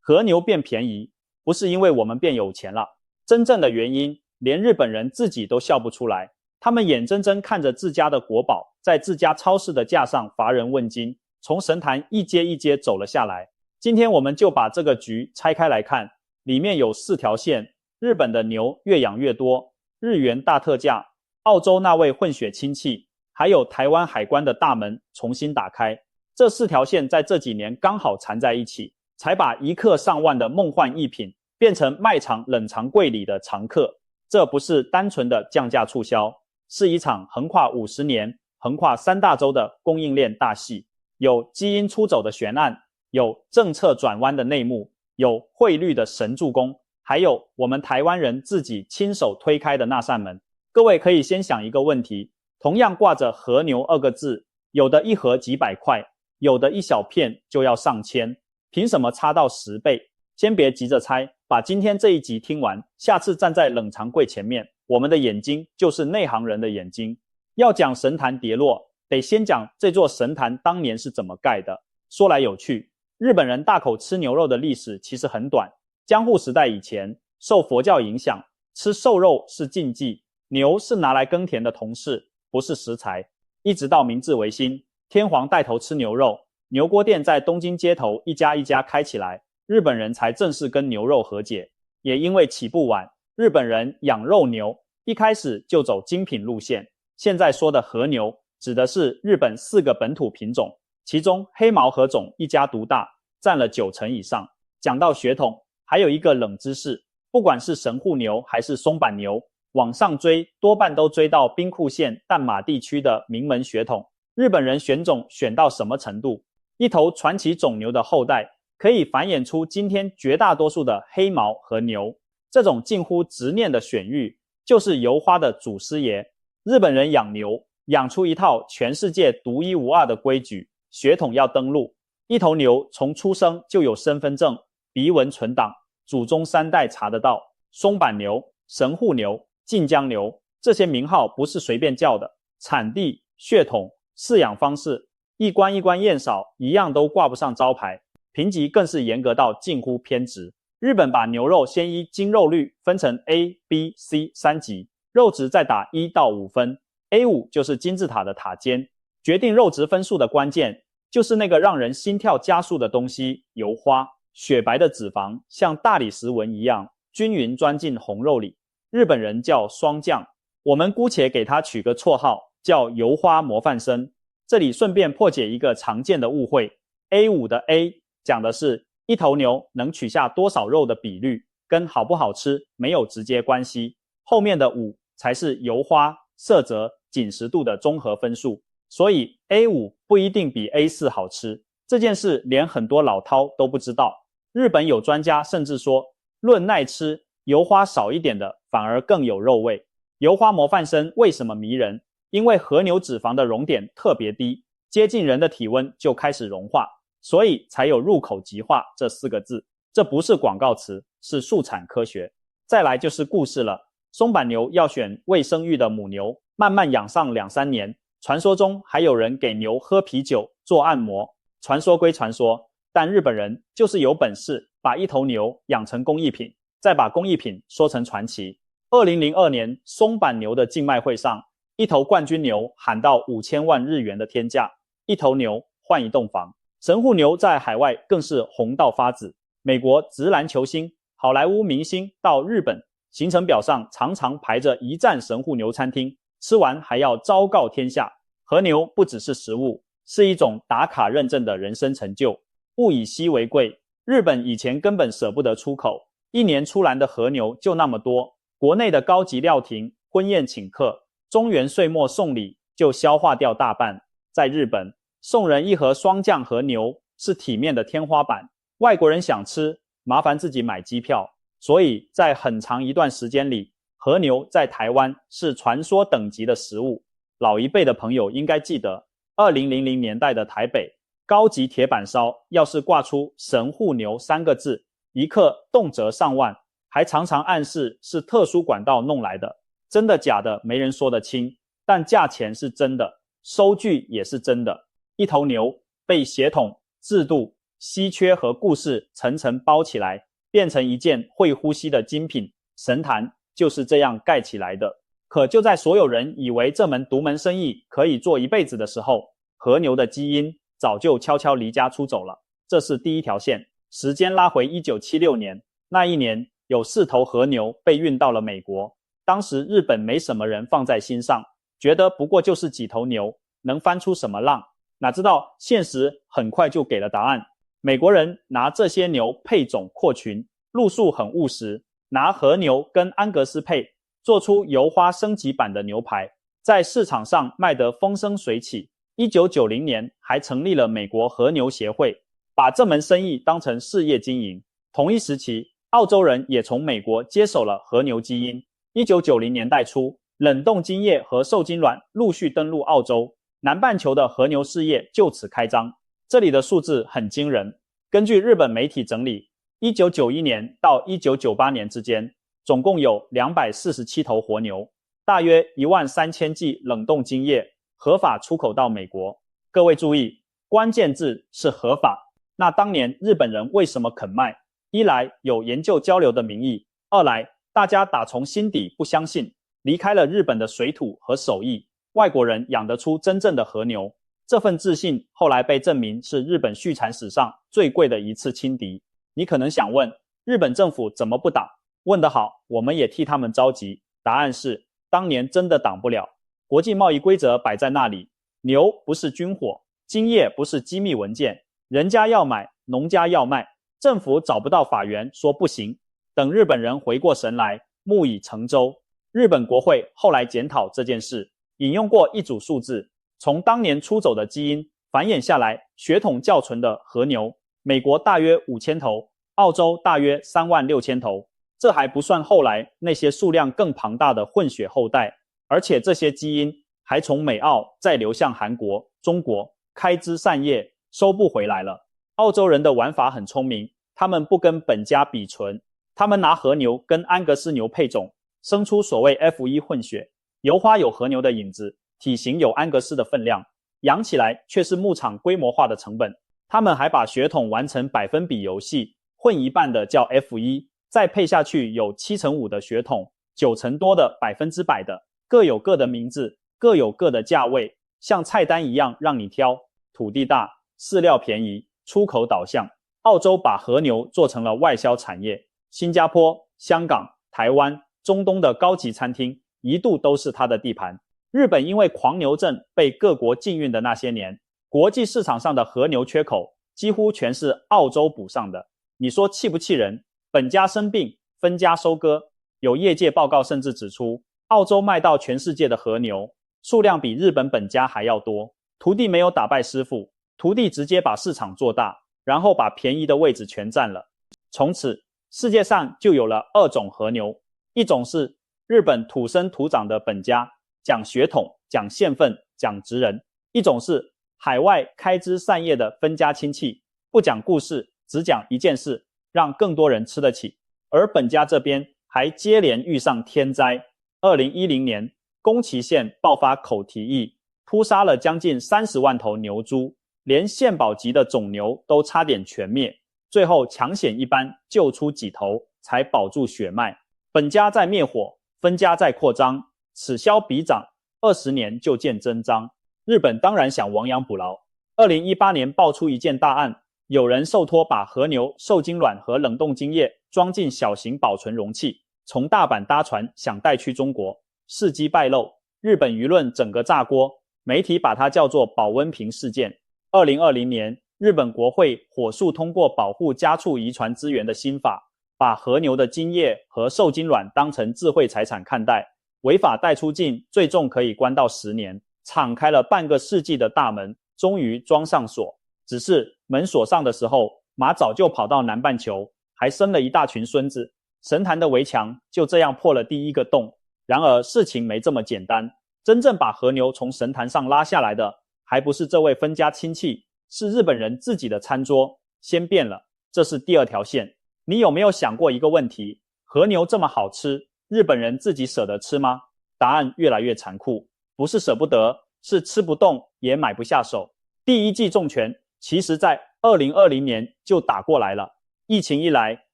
和牛变便宜，不是因为我们变有钱了，真正的原因连日本人自己都笑不出来。他们眼睁睁看着自家的国宝在自家超市的架上乏人问津，从神坛一阶一阶走了下来。今天我们就把这个局拆开来看，里面有4条线：日本的牛越养越多，日元大特价，澳洲那位混血亲戚，还有台湾海关的大门重新打开。这4条线在这几年刚好缠在一起，才把1克上万的梦幻逸品变成卖场冷藏柜里的常客。这不是单纯的降价促销，是一场横跨50年、横跨3大洲的供应链大戏。有基因出走的悬案，有政策转弯的内幕，有汇率的神助攻，还有我们台湾人自己亲手推开的那扇门。各位可以先想一个问题，同样挂着和牛2个字，有的一盒几百块，有的一小片就要上千，凭什么差到10倍？先别急着猜，把今天这一集听完，下次站在冷藏柜前面，我们的眼睛就是内行人的眼睛。要讲神坛跌落，得先讲这座神坛当年是怎么盖的。说来有趣，日本人大口吃牛肉的历史其实很短。江户时代以前，受佛教影响，吃瘦肉是禁忌，牛是拿来耕田的同事，不是食材。一直到明治维新，天皇带头吃牛肉，牛锅店在东京街头一家一家开起来，日本人才正式跟牛肉和解。也因为起步晚，日本人养肉牛一开始就走精品路线。现在说的和牛指的是日本4个本土品种，其中黑毛和种一家独大，占了90%以上。讲到血统，还有一个冷知识，不管是神户牛还是松阪牛，往上追多半都追到兵库县淡马地区的名门血统。日本人选种选到什么程度？一头传奇种牛的后代可以繁衍出今天绝大多数的黑毛和牛。这种近乎执念的选育，就是油花的祖师爷。日本人养牛，养出一套全世界独一无二的规矩，血统要登录。一头牛从出生就有身份证，鼻纹存档，祖宗3代查得到。松阪牛、神户牛、近江牛，这些名号不是随便叫的，产地、血统、饲养方式，一关一关验扫，一样都挂不上招牌。评级更是严格到近乎偏执。日本把牛肉先依精肉率分成 A、B、C 3级，肉质再打1到5分。A5 就是金字塔的塔尖，决定肉质分数的关键就是那个让人心跳加速的东西——油花。雪白的脂肪像大理石纹一样均匀钻进红肉里，日本人叫霜降，我们姑且给它取个绰号叫油花模范生。这里顺便破解一个常见的误会， A5 的 A 讲的是一头牛能取下多少肉的比率，跟好不好吃没有直接关系，后面的5才是油花、色泽、紧实度的综合分数。所以 A5 不一定比 A4 好吃，这件事连很多老饕都不知道。日本有专家甚至说，论耐吃，油花少一点的反而更有肉味。油花模范生为什么迷人？因为和牛脂肪的熔点特别低，接近人的体温就开始融化，所以才有入口即化这4个字。这不是广告词，是速产科学。再来就是故事了，松阪牛要选未生育的母牛，慢慢养上2-3年，传说中还有人给牛喝啤酒、做按摩。传说归传说，但日本人就是有本事把一头牛养成工艺品，再把工艺品说成传奇。2002年松阪牛的竞卖会上，一头冠军牛喊到5000万日元的天价，一头牛换一栋房。神户牛在海外更是红到发紫，美国职篮球星、好莱坞明星到日本，行程表上常常排着一站神户牛餐厅，吃完还要昭告天下。和牛不只是食物，是一种打卡认证的人生成就。物以稀为贵，日本以前根本舍不得出口，一年出栏的和牛就那么多，国内的高级料亭、婚宴请客、中元岁末送礼就消化掉大半。在日本，送人一盒霜降和牛是体面的天花板，外国人想吃，麻烦自己买机票。所以在很长一段时间里，和牛在台湾是传说等级的食物。老一辈的朋友应该记得，2000年代的台北，高级铁板烧要是挂出神户牛3个字，一克动辄上万，还常常暗示是特殊管道弄来的。真的假的没人说得清，但价钱是真的，收据也是真的。一头牛被血统、制度、稀缺和故事层层包起来，变成一件会呼吸的精品。神坛就是这样盖起来的。可就在所有人以为这门独门生意可以做一辈子的时候，和牛的基因早就悄悄离家出走了。这是第一条线。时间拉回1976年，那一年有4头和牛被运到了美国。当时日本没什么人放在心上，觉得不过就是几头牛，能翻出什么浪？哪知道现实很快就给了答案。美国人拿这些牛配种扩群，路数很务实，拿和牛跟安格斯配，做出油花升级版的牛排，在市场上卖得风生水起。1990年还成立了美国和牛协会，把这门生意当成事业经营。同一时期，澳洲人也从美国接手了和牛基因。1990年代初，冷冻精液和受精卵陆续登陆澳洲，南半球的和牛事业就此开张。这里的数字很惊人，根据日本媒体整理，1991年到1998年之间，总共有247头活牛，大约13000剂冷冻精液合法出口到美国。各位注意，关键字是合法。那当年日本人为什么肯卖？一来有研究交流的名义，二来大家打从心底不相信，离开了日本的水土和手艺，外国人养得出真正的和牛。这份自信后来被证明是日本畜产史上最贵的一次轻敌。你可能想问，日本政府怎么不挡？问得好，我们也替他们着急。答案是，当年真的挡不了。国际贸易规则摆在那里，牛不是军火，精液不是机密文件，人家要买，农家要卖，政府找不到法源说不行。等日本人回过神来，木已成舟。日本国会后来检讨这件事，引用过一组数字，从当年出走的基因繁衍下来，血统较纯的和牛，美国大约5000头，澳洲大约36000头。这还不算后来那些数量更庞大的混血后代，而且这些基因还从美澳再流向韩国、中国，开枝散叶，收不回来了。澳洲人的玩法很聪明，他们不跟本家比纯，他们拿和牛跟安格斯牛配种，生出所谓 F1 混血，油花有和牛的影子，体型有安格斯的分量，养起来却是牧场规模化的成本。他们还把血统玩成百分比游戏，混一半的叫 F1， 再配下去有7%5的血统，9%多的100%的，各有各的名字，各有各的价位，像菜单一样让你挑。土地大，饲料便宜，出口导向。澳洲把和牛做成了外销产业，新加坡、香港、台湾、中东的高级餐厅一度都是它的地盘。日本因为狂牛症被各国禁运的那些年，国际市场上的和牛缺口几乎全是澳洲补上的。你说气不气人？本家生病，分家收割。有业界报告甚至指出，澳洲卖到全世界的和牛数量比日本本家还要多。徒弟没有打败师傅，徒弟直接把市场做大，然后把便宜的位置全占了。从此世界上就有了2种和牛，一种是日本土生土长的本家，讲血统，讲县份，讲职人；一种是海外开枝散叶的分家亲戚，不讲故事，只讲一件事，让更多人吃得起。而本家这边还接连遇上天灾。2010年，宫崎县爆发口蹄疫，扑杀了将近30万头牛猪，连县保级的种牛都差点全灭，最后抢险一般救出几头，才保住血脉。本家在灭火，分家在扩张，此消彼长，20年就见真章。日本当然想亡羊补牢。2018年爆出一件大案，有人受托把和牛受精卵和冷冻精液装进小型保存容器，从大阪搭船想带去中国，事机败露，日本舆论整个炸锅，媒体把它叫做保温瓶事件。2020年，日本国会火速通过保护家畜遗传资源的新法，把和牛的精液和受精卵当成智慧财产看待，违法带出境最重可以关到10年，敞开了半个世纪的大门，终于装上锁。只是门锁上的时候，马早就跑到南半球，还生了一大群孙子，神坛的围墙就这样破了第一个洞。然而事情没这么简单，真正把和牛从神坛上拉下来的，还不是这位分家亲戚，是日本人自己的餐桌先变了。这是第2条线。你有没有想过一个问题，和牛这么好吃，日本人自己舍得吃吗？答案越来越残酷，不是舍不得，是吃不动也买不下手。第一记重拳其实在2020年就打过来了。疫情一来，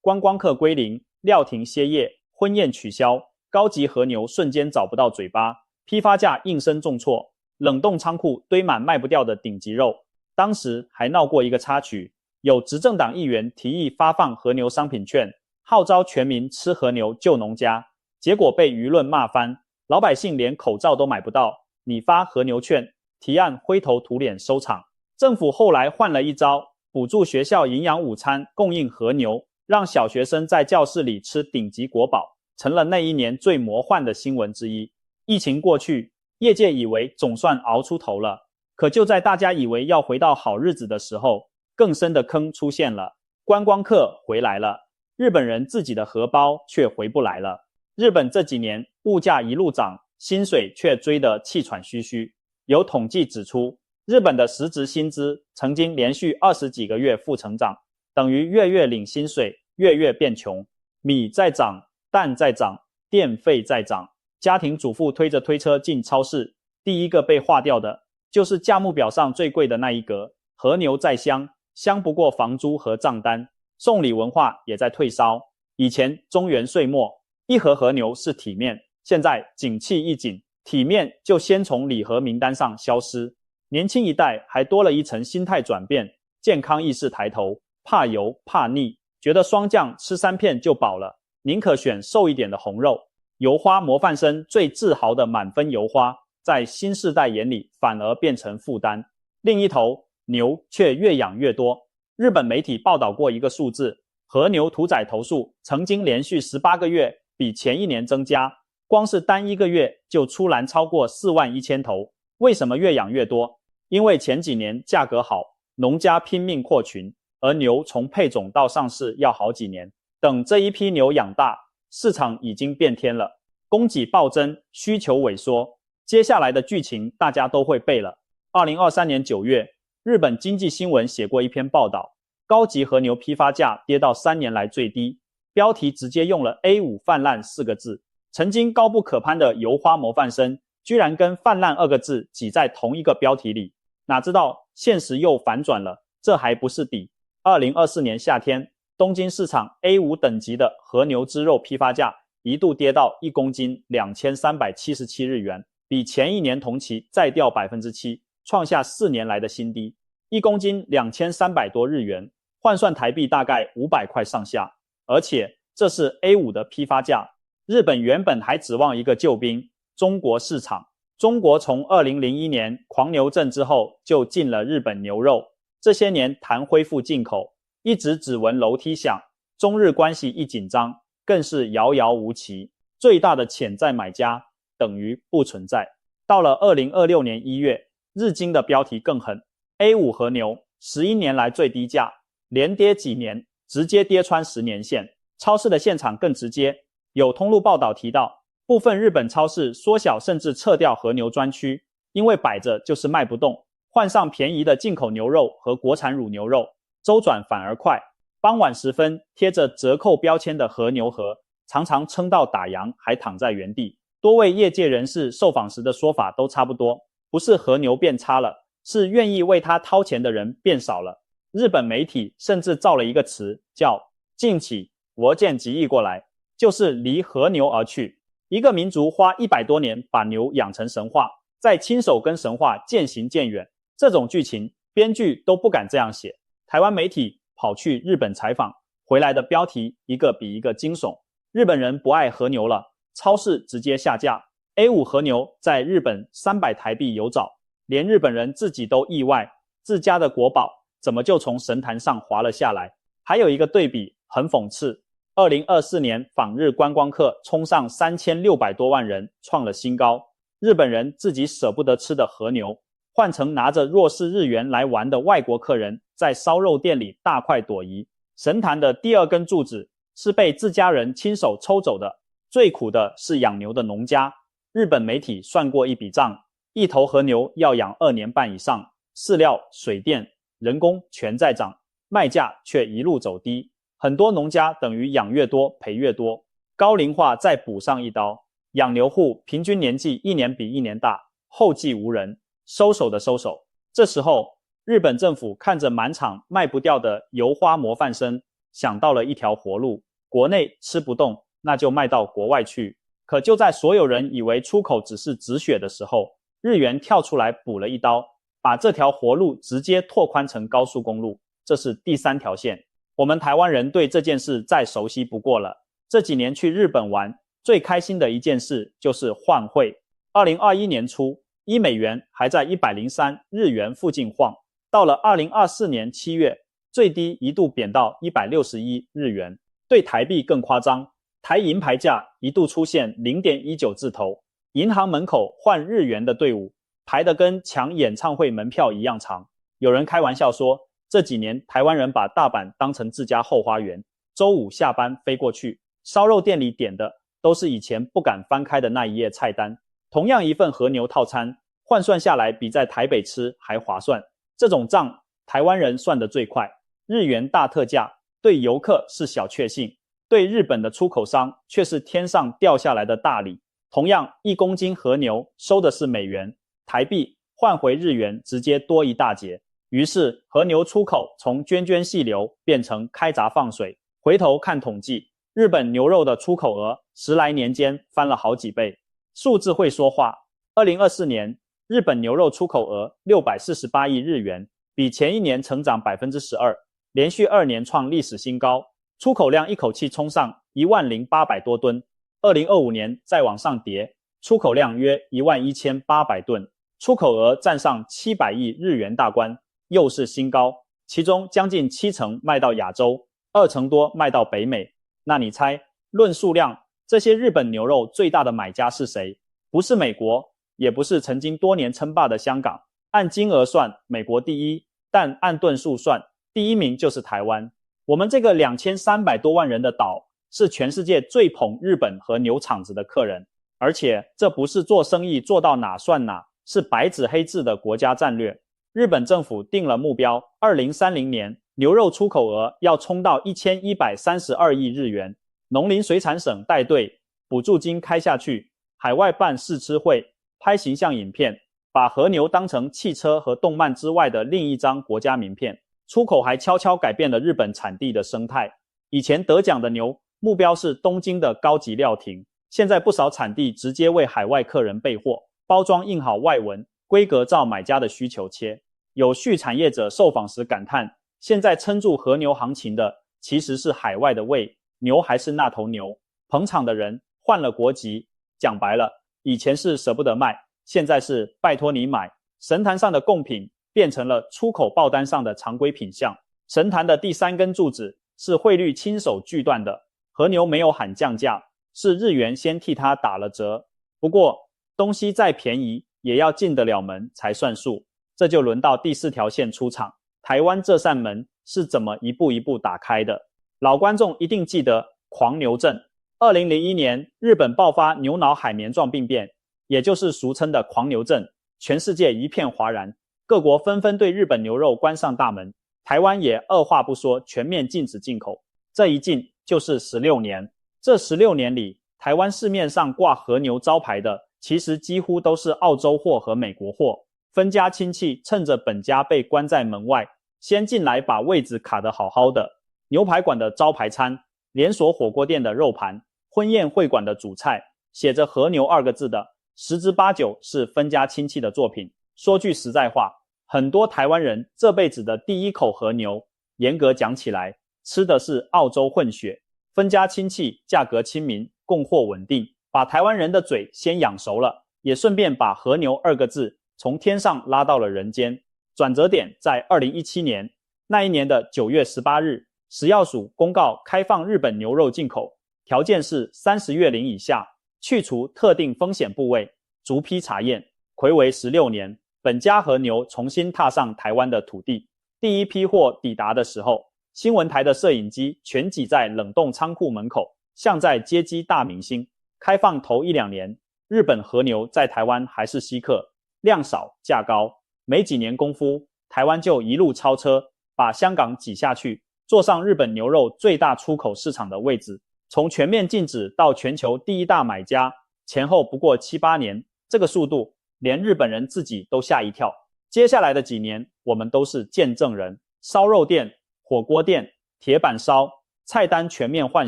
观光客归零，料亭歇业，婚宴取消，高级和牛瞬间找不到嘴巴，批发价应声重挫，冷冻仓库堆满卖不掉的顶级肉。当时还闹过一个插曲，有执政党议员提议发放和牛商品券，号召全民吃和牛救农家，结果被舆论骂翻，老百姓连口罩都买不到，你发和牛券，提案灰头土脸收场。政府后来换了一招，补助学校营养午餐，供应和牛，让小学生在教室里吃顶级国宝，成了那一年最魔幻的新闻之一。疫情过去，业界以为总算熬出头了，可就在大家以为要回到好日子的时候，更深的坑出现了。观光客回来了，日本人自己的荷包却回不来了。日本这几年物价一路涨，薪水却追得气喘吁吁。有统计指出，日本的实质薪资曾经连续20几个月负成长，等于月月领薪水，月月变穷。米在涨，蛋在涨，电费在涨。家庭主妇推着推车进超市，第一个被划掉的就是价目表上最贵的那一格，和牛再香，香不过房租和账单。送礼文化也在退烧。以前中原岁末，一盒和牛是体面，现在景气一紧，体面就先从礼盒名单上消失。年轻一代还多了一层心态转变，健康意识抬头，怕油怕腻，觉得霜降吃3片就饱了，宁可选瘦一点的红肉。油花模范生最自豪的满分油花，在新世代眼里反而变成负担。另一头，牛却越养越多。日本媒体报道过一个数字，和牛屠宰头数曾经连续18个月比前一年增加，光是单一个月就出栏超过41000头。为什么越养越多？因为前几年价格好，农家拼命扩群，而牛从配种到上市要好几年。等这一批牛养大，市场已经变天了，供给暴增，需求萎缩。接下来的剧情大家都会背了。2023年9月，日本经济新闻写过一篇报道，高级和牛批发价跌到3年来最低，标题直接用了 A5 泛滥4个字。曾经高不可攀的油花模范生，居然跟泛滥2个字挤在同一个标题里。哪知道现实又反转了，这还不是底。2024年夏天，东京市场 A5 等级的和牛之肉批发价一度跌到1公斤2377日元，比前一年同期再掉 7%， 创下4年来的新低。1公斤2300多日元，换算台币大概500块上下。而且这是 A5 的批发价，日本原本还指望一个救兵，中国市场。中国从2001年狂牛症之后就禁了日本牛肉，这些年谈恢复进口，一直只闻楼梯响，中日关系一紧张，更是遥遥无期。最大的潜在买家等于不存在。到了2026年1月，日经的标题更狠， A5 和牛11年来最低价，连跌几年，直接跌穿10年线。超市的现场更直接，有通路报道提到，部分日本超市缩小甚至撤掉和牛专区，因为摆着就是卖不动，换上便宜的进口牛肉和国产乳牛肉，周转反而快。傍晚时分，贴着折扣标签的和牛盒常常撑到打烊还躺在原地。多位业界人士受访时的说法都差不多，不是和牛变差了，是愿意为他掏钱的人变少了。日本媒体甚至造了一个词叫近畿我见极易过来，就是离和牛而去。一个民族花100多年把牛养成神话，再亲手跟神话渐行渐远，这种剧情编剧都不敢这样写。台湾媒体跑去日本采访，回来的标题一个比一个惊悚。日本人不爱和牛了，超市直接下架。A5 和牛在日本300台币有找，连日本人自己都意外，自家的国宝怎么就从神坛上滑了下来。还有一个对比很讽刺，2024年访日观光客冲上3600多万人，创了新高。日本人自己舍不得吃的和牛，换成拿着弱势日元来玩的外国客人，在烧肉店里大快朵颐。神坛的第二根柱子是被自家人亲手抽走的，最苦的是养牛的农家。日本媒体算过一笔账，一头和牛要养2年半以上，饲料、水电、人工全在涨，卖价却一路走低。很多农家等于养越多赔越多。高龄化再补上一刀，养牛户平均年纪一年比一年大，后继无人，收手的收手。这时候日本政府看着满场卖不掉的油花模范生，想到了一条活路，国内吃不动，那就卖到国外去。可就在所有人以为出口只是止血的时候，日元跳出来补了一刀，把这条活路直接拓宽成高速公路，这是第3条线。我们台湾人对这件事再熟悉不过了。这几年去日本玩，最开心的一件事就是换汇。2021年初，1美元还在103日元附近晃，到了2024年7月，最低一度贬到161日元。对台币更夸张，台银牌价一度出现 0.19 字头，银行门口换日元的队伍排得跟抢演唱会门票一样长。有人开玩笑说，这几年台湾人把大阪当成自家后花园，周五下班飞过去，烧肉店里点的都是以前不敢翻开的那一页菜单。同样一份和牛套餐，换算下来比在台北吃还划算。这种账台湾人算得最快，日元大特价对游客是小确幸，对日本的出口商却是天上掉下来的大礼。同样1公斤和牛收的是美元，台币换回日元直接多一大截。于是和牛出口从涓涓细流变成开闸放水。回头看统计，日本牛肉的出口额10来年间翻了好几倍。数字会说话。2024年日本牛肉出口额648亿日元，比前一年成长 12%， 连续2年创历史新高，出口量一口气冲上10800多吨。2025年再往上跌，出口量约11800吨，出口额站上700亿日元大关，又是新高。其中将近70%卖到亚洲，20%多卖到北美。那你猜，论数量，这些日本牛肉最大的买家是谁？不是美国，也不是曾经多年称霸的香港。按金额算，美国第一，但按吨数算，第1名就是台湾。我们这个2300多万人的岛，是全世界最捧日本和牛场子的客人。而且这不是做生意做到哪算哪，是白纸黑字的国家战略。日本政府定了目标，2030年牛肉出口额要冲到1132亿日元。农林水产省带队，补助金开下去，海外办试吃会，拍形象影片，把和牛当成汽车和动漫之外的另一张国家名片。出口还悄悄改变了日本产地的生态。以前得奖的牛目标是东京的高级料亭，现在不少产地直接为海外客人备货，包装印好外文，规格照买家的需求切。有畜产业者受访时感叹，现在撑住和牛行情的其实是海外的胃，牛还是那头牛。捧场的人换了国籍，讲白了，以前是舍不得卖，现在是拜托你买。神坛上的贡品变成了出口报单上的常规品项。神坛的第3根柱子是汇率亲手锯断的，和牛没有喊降价，是日元先替他打了折。不过东西再便宜也要进得了门才算数。这就轮到第4条线出场，台湾这扇门是怎么一步一步打开的。老观众一定记得狂牛症。2001年日本爆发牛脑海绵状病变，也就是俗称的狂牛症，全世界一片哗然，各国纷纷对日本牛肉关上大门，台湾也二话不说全面禁止进口。这一禁就是16年。这16年里，台湾市面上挂和牛招牌的其实几乎都是澳洲货和美国货。分家亲戚趁着本家被关在门外，先进来把位子卡得好好的。牛排馆的招牌餐，连锁火锅店的肉盘，婚宴会馆的主菜，写着和牛2个字的，10之8九是分家亲戚的作品。说句实在话，很多台湾人这辈子的第1口和牛，严格讲起来，吃的是澳洲混血。分家亲戚价格亲民，供货稳定，把台湾人的嘴先养熟了，也顺便把和牛2个字从天上拉到了人间。转折点在2017年，那一年的9月18日，食药署公告开放日本牛肉进口，条件是30月龄以下，去除特定风险部位，逐批查验。睽违16年，本家和牛重新踏上台湾的土地。第一批货抵达的时候，新闻台的摄影机全挤在冷冻仓库门口，像在接机大明星。开放头1-2年，日本和牛在台湾还是稀客，量少价高，没几年功夫，台湾就一路超车，把香港挤下去，坐上日本牛肉最大出口市场的位置。从全面禁止到全球第1大买家，前后不过7-8年，这个速度连日本人自己都吓一跳。接下来的几年，我们都是见证人。烧肉店、火锅店、铁板烧，菜单全面换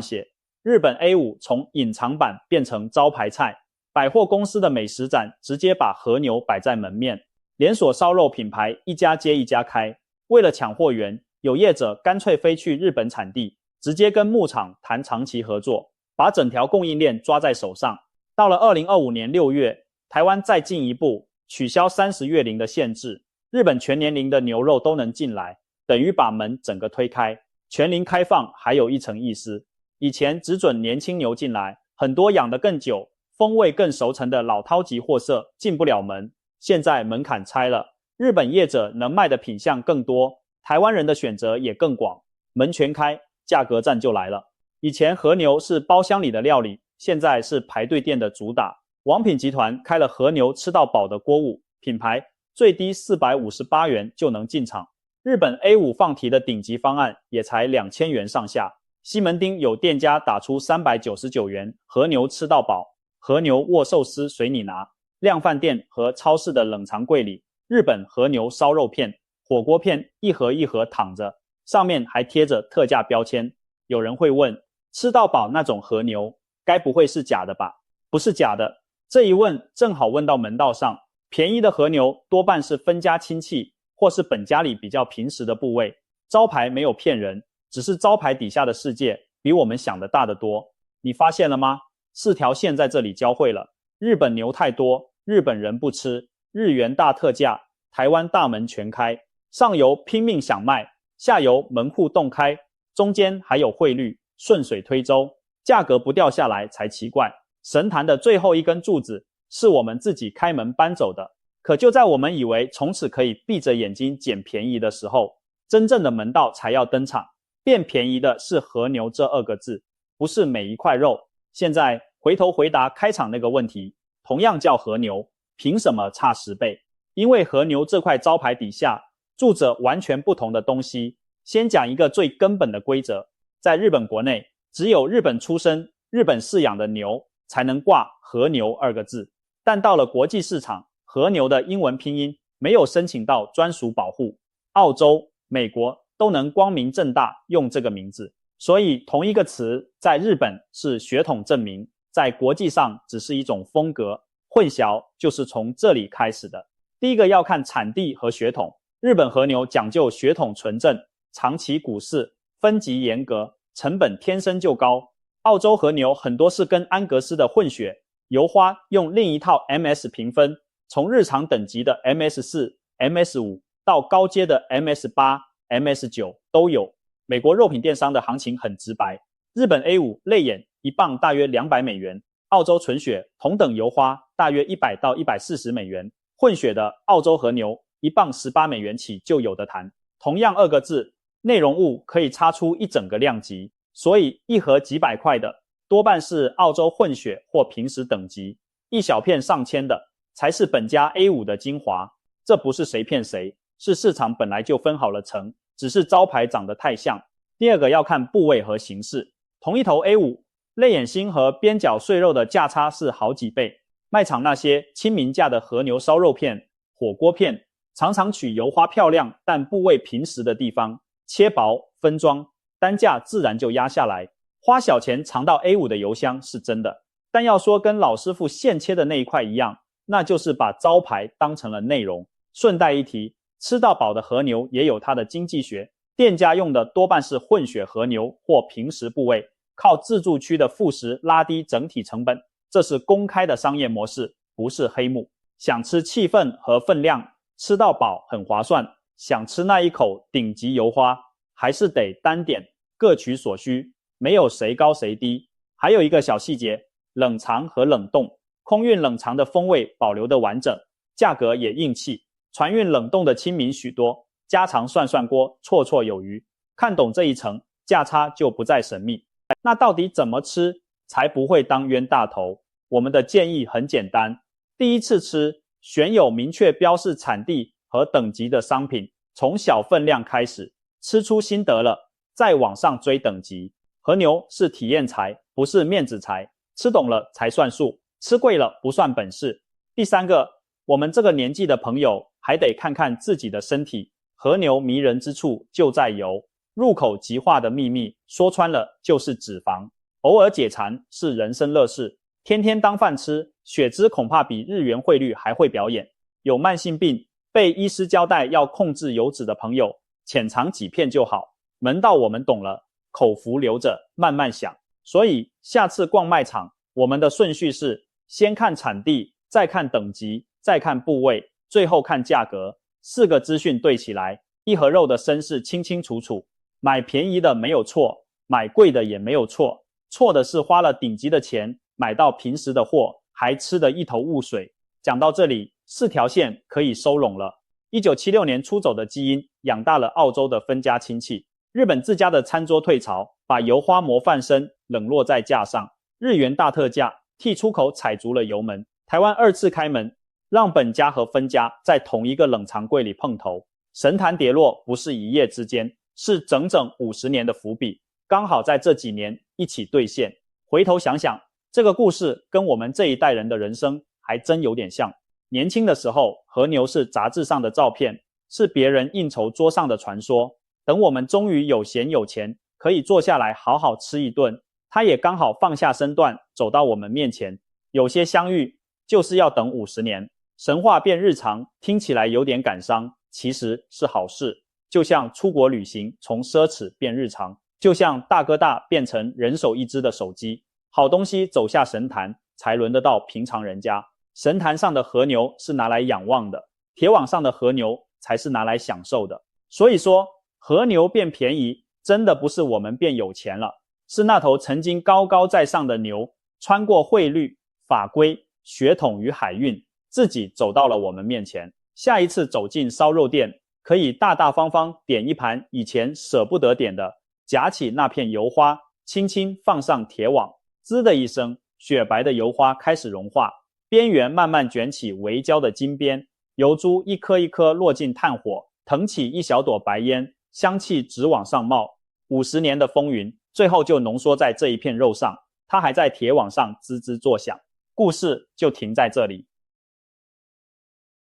血。日本 A5 从隐藏版变成招牌菜，百货公司的美食展直接把和牛摆在门面，连锁烧肉品牌一家接一家开。为了抢货源，有业者干脆飞去日本产地，直接跟牧场谈长期合作，把整条供应链抓在手上。到了2025年6月，台湾再进一步取消30月龄的限制，日本全年龄的牛肉都能进来，等于把门整个推开。全龄开放还有一层意思，以前只准年轻牛进来，很多养得更久、风味更熟成的老饕级货色进不了门。现在门槛拆了，日本业者能卖的品项更多，台湾人的选择也更广，门全开，价格战就来了。以前和牛是包厢里的料理，现在是排队店的主打。王品集团开了和牛吃到饱的锅物品牌，最低458元就能进场。日本 A5 放题的顶级方案也才2000元上下。西门町有店家打出399元和牛吃到饱，和牛握寿司随你拿。量贩店和超市的冷藏柜里，日本和牛烧肉片、火锅片一盒一盒躺着，上面还贴着特价标签。有人会问，吃到饱那种和牛该不会是假的吧？不是假的。这一问正好问到门道上，便宜的和牛多半是分家亲戚或是本家里比较平时的部位，招牌没有骗人，只是招牌底下的世界比我们想的大得多。你发现了吗？4条线在这里交汇了。日本牛太多，日本人不吃，日元大特价，台湾大门全开，上游拼命想卖，下游门户洞开，中间还有汇率，顺水推舟，价格不掉下来才奇怪。神坛的最后一根柱子是我们自己开门搬走的，可就在我们以为从此可以闭着眼睛捡便宜的时候，真正的门道才要登场。变便宜的是和牛这2个字，不是每一块肉。现在回头回答开场那个问题，同样叫和牛，凭什么差10倍？因为和牛这块招牌底下住着完全不同的东西。先讲一个最根本的规则，在日本国内，只有日本出生、日本饲养的牛才能挂和牛2个字，但到了国际市场，和牛的英文拼音没有申请到专属保护，澳洲、美国都能光明正大用这个名字。所以同一个词在日本是血统证明，在国际上只是一种风格，混淆就是从这里开始的。第一个要看产地和血统，日本和牛讲究血统纯正，长期古饲，分级严格，成本天生就高。澳洲和牛很多是跟安格斯的混血，油花用另一套 MS 评分，从日常等级的 MS4、MS5 到高阶的 MS8、MS9 都有。美国肉品电商的行情很直白，日本 A5 类眼1磅大约200美元，澳洲纯血同等油花大约100到140美元，混血的澳洲和牛1磅18美元起就有的谈。同样2个字，内容物可以差出一整个量级，所以一盒几百块的多半是澳洲混血或平时等级，一小片上千的才是本家 A5 的精华。这不是谁骗谁，是市场本来就分好了层，只是招牌长得太像。第二个要看部位和形式，同一头 A5， 类眼心和边角碎肉的价差是好几倍。卖场那些亲民价的和牛烧肉片、火锅片，常常取油花漂亮但部位平实的地方，切薄分装，单价自然就压下来。花小钱尝到 A5 的油香是真的，但要说跟老师傅现切的那一块一样，那就是把招牌当成了内容。顺带一提，吃到饱的和牛也有它的经济学，店家用的多半是混血和牛或平实部位，靠自助区的副食拉低整体成本，这是公开的商业模式，不是黑幕。想吃气氛和分量，吃到饱很划算，想吃那一口顶级油花，还是得单点，各取所需，没有谁高谁低。还有一个小细节，冷藏和冷冻，空运冷藏的风味保留得完整，价格也硬气，船运冷冻的亲民许多，家常涮涮锅绰绰有余。看懂这一层，价差就不再神秘。那到底怎么吃才不会当冤大头？我们的建议很简单，第一次吃，选有明确标示产地和等级的商品，从小分量开始，吃出心得了，再往上追等级。和牛是体验财，不是面子财，吃懂了才算数，吃贵了不算本事。第三个，我们这个年纪的朋友还得看看自己的身体。和牛迷人之处就在油，入口即化的秘密，说穿了就是脂肪。偶尔解馋是人生乐事，天天当饭吃，血脂恐怕比日元汇率还会表演。有慢性病，被医师交代要控制油脂的朋友，浅尝几片就好。门道我们懂了，口福留着，慢慢想。所以下次逛卖场，我们的顺序是先看产地，再看等级，再看部位，最后看价格。4个资讯对起来，一盒肉的身世清清楚楚。买便宜的没有错，买贵的也没有错，错的是花了顶级的钱买到平时的货，还吃得一头雾水。讲到这里，4条线可以收拢了。1976年出走的基因养大了澳洲的分家亲戚。日本自家的餐桌退潮，把油花模范生冷落在架上。日元大特价，替出口踩足了油门。台湾2次开门，让本家和分家在同一个冷藏柜里碰头。神坛跌落不是一夜之间，是整整50年的伏笔，刚好在这几年一起兑现。回头想想，这个故事跟我们这一代人的人生还真有点像。年轻的时候，和牛是杂志上的照片，是别人应酬桌上的传说。等我们终于有闲有钱，可以坐下来好好吃一顿，他也刚好放下身段走到我们面前。有些相遇就是要等50年。神话变日常，听起来有点感伤，其实是好事。就像出国旅行从奢侈变日常，就像大哥大变成人手一只的手机。好东西走下神坛，才轮得到平常人家。神坛上的和牛是拿来仰望的，铁网上的和牛才是拿来享受的。所以说，和牛变便宜，真的不是我们变有钱了，是那头曾经高高在上的牛，穿过汇率、法规、血统与海运，自己走到了我们面前。下一次走进烧肉店，可以大大方方点一盘以前舍不得点的，夹起那片油花，轻轻放上铁网，滋的一声，雪白的油花开始融化，边缘慢慢卷起微焦的金边，油珠一颗一颗落进炭火，腾起一小朵白烟，香气直往上冒。50年的风云，最后就浓缩在这一片肉上，它还在铁网上滋滋作响。故事就停在这里。